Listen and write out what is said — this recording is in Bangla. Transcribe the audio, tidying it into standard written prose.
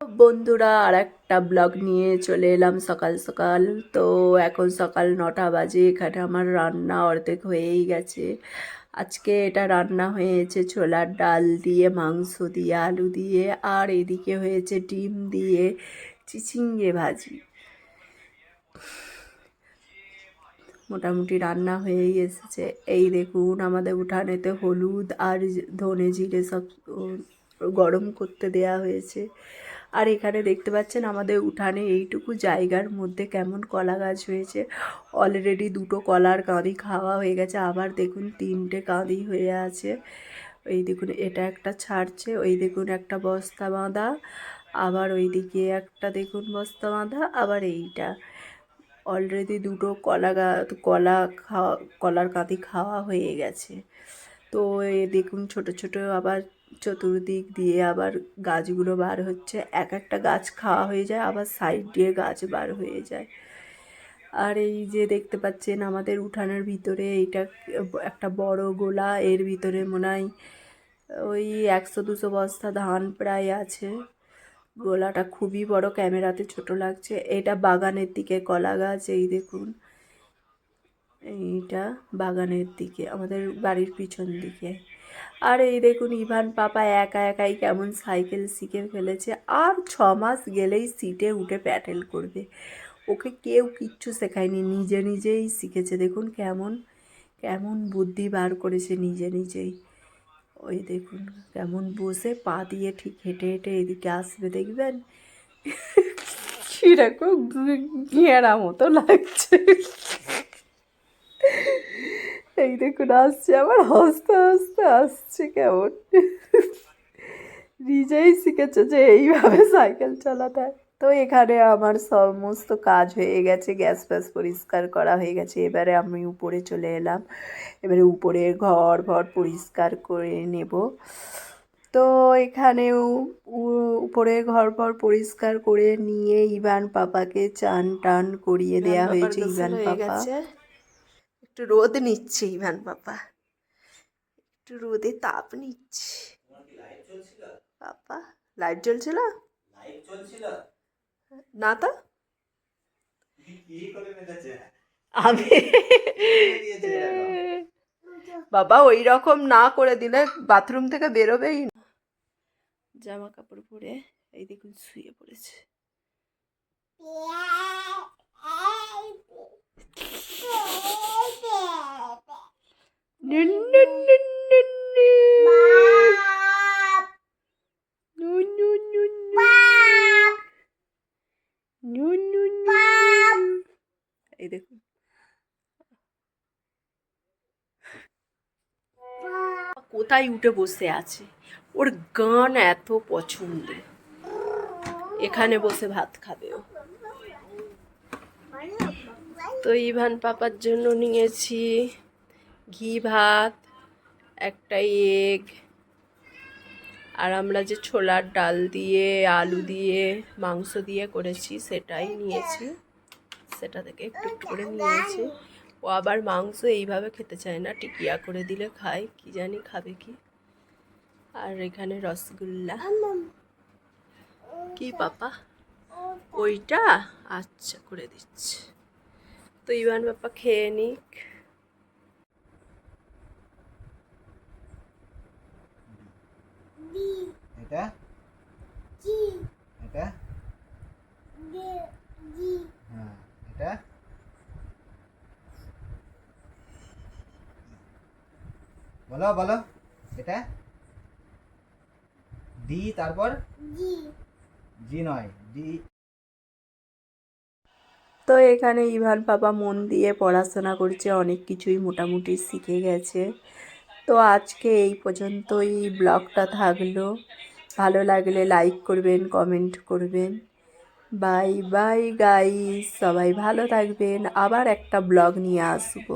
বন্ধুরা, আর একটা ব্লগ নিয়ে চলে এলাম সকাল সকাল। তো এখন সকাল 9টা বাজে। এখানে আমার রান্না অর্ধেক হয়েই গেছে। আজকে এটা রান্না হয়েছে ছোলার ডাল দিয়ে, মাংস দিয়ে, আলু দিয়ে, আর এদিকে হয়েছে ডিম দিয়ে চিচিঙ্গে ভাজি। মোটামুটি রান্না হয়েই এসেছে। এই দেখুন, আমাদের উঠানেতে হলুদ আর ধনে জিরে সব গরম করতে দেয়া হয়েছে। আর এখানে দেখতে পাচ্ছেন আমাদের উঠানে এইটুকু জায়গার মধ্যে কেমন কলা গাছ হয়েছে। অলরেডি 2টো কলার কাঁদি খাওয়া হয়ে গেছে, আবার দেখুন 3টে কাঁদি হয়ে আছে। এই দেখুন, এটা একটা ছাড়ছে, ওই দেখুন একটা বস্তা বাঁধা, আবার ওইদিকে একটা দেখুন বস্তা বাঁধা, আবার এইটা অলরেডি 2টো কলার কাঁদি খাওয়া হয়ে গেছে। তো এ দেখুন ছোট ছোট আবার চতুর্দিক দিয়ে আবার গাছগুলো বার হচ্ছে। এক একটা গাছ খাওয়া হয়ে যায়, আবার সাইড দিয়ে গাছ বার হয়ে যায়। আর এই যে দেখতে পাচ্ছেন আমাদের উঠানের ভিতরে এইটা একটা বড় গোলা, এর ভিতরে মনে হয় ওই 100-200 বস্তা ধান প্রায় আছে। গোলাটা খুবই বড়, ক্যামেরাতে ছোট লাগছে। এটা বাগানের দিকে কলা গাছ, এই দেখুন এইটা বাগানের দিকে, আমাদের বাড়ির পিছন দিকে। আর এই দেখুন ইভান পাপা একা একাই কেমন সাইকেল শিখে ফেলেছে। আর 6 মাস গেলেই সিটে উঠে প্যাডেল করবে। ওকে কেউ কিচ্ছু শেখায়নি, নিজে নিজেই শিখেছে। দেখুন কেমন কেমন বুদ্ধি বার করেছে নিজে নিজেই। ওই দেখুন কেমন বসে পা দিয়ে ঠিক হেঁটে হেঁটে এদিকে আসবে, দেখবেন কিরকম ঘেরা মতো লাগছে। এই দেখুন আসছে, আবার হাসতে হাসতে আসছে কেমন। নিজেই শিখেছে যে এইভাবে সাইকেল চালাতে হয়। তো এখানে আমার সমস্ত কাজ হয়ে গেছে, গ্যাস ফ্যাস পরিষ্কার করা হয়ে গেছে। এবারে আমি উপরে চলে এলাম, এবারে উপরের ঘর পরিষ্কার করে নেব। তো এখানেও উপরে ঘর পরিষ্কার করে নিয়ে ইভান পাপাকে চান টান করিয়ে দেয়া হয়েছে। ইভান পাপা একটু রোদ নিচ্ছে, ইভান পাপা একটু রোদে তাপ নিচ্ছে। পাপা লাইট জ্বলছিল না তো, আমি বাবা ওই রকম না করে দিলে বাথরুম থেকে বেরোবেই না। জামা কাপড় পরে এই দেখুন শুয়ে পড়েছে। এই দেখুন কোথায় উঠে বসে আছে, ওর গান এত পছন্দ, এখানে বসে ভাত খাবে ও। তো ইভান পাপার জন্য নিয়েছি ঘি ভাত, একটা এগ, আর আমরা যে ছোলার ডাল দিয়ে আলু দিয়ে মাংস দিয়ে করেছি সেটাই নিয়েছি, সেটা থেকে একটু একটু করে নিয়েছি। ও আবার মাংস এইভাবে খেতে চায় না, টিকিয়া করে দিলে খায়, কি জানি খাবে কি। আর এখানে রসগোল্লা। কি পাপা ওইটা? আচ্ছা করে দিচ্ছি। তো ইভান পাপা খেয়ে নিক। এটা এটা হ্যাঁ এটা বলো বলো এটা ডি, তারপর জি নয় ডি। তো এখানে ইভান পাপা মন দিয়ে পড়াশোনা করছে, অনেক কিছুই মোটামুটি শিখে গেছে। তো আজকে এই পর্যন্তই ব্লগটা থাকলো। ভালো লাগলে লাইক করবেন, কমেন্ট করবেন। বাই বাই গাইস, সবাই ভালো থাকবেন। আবার একটা ব্লগ নিয়ে আসবো।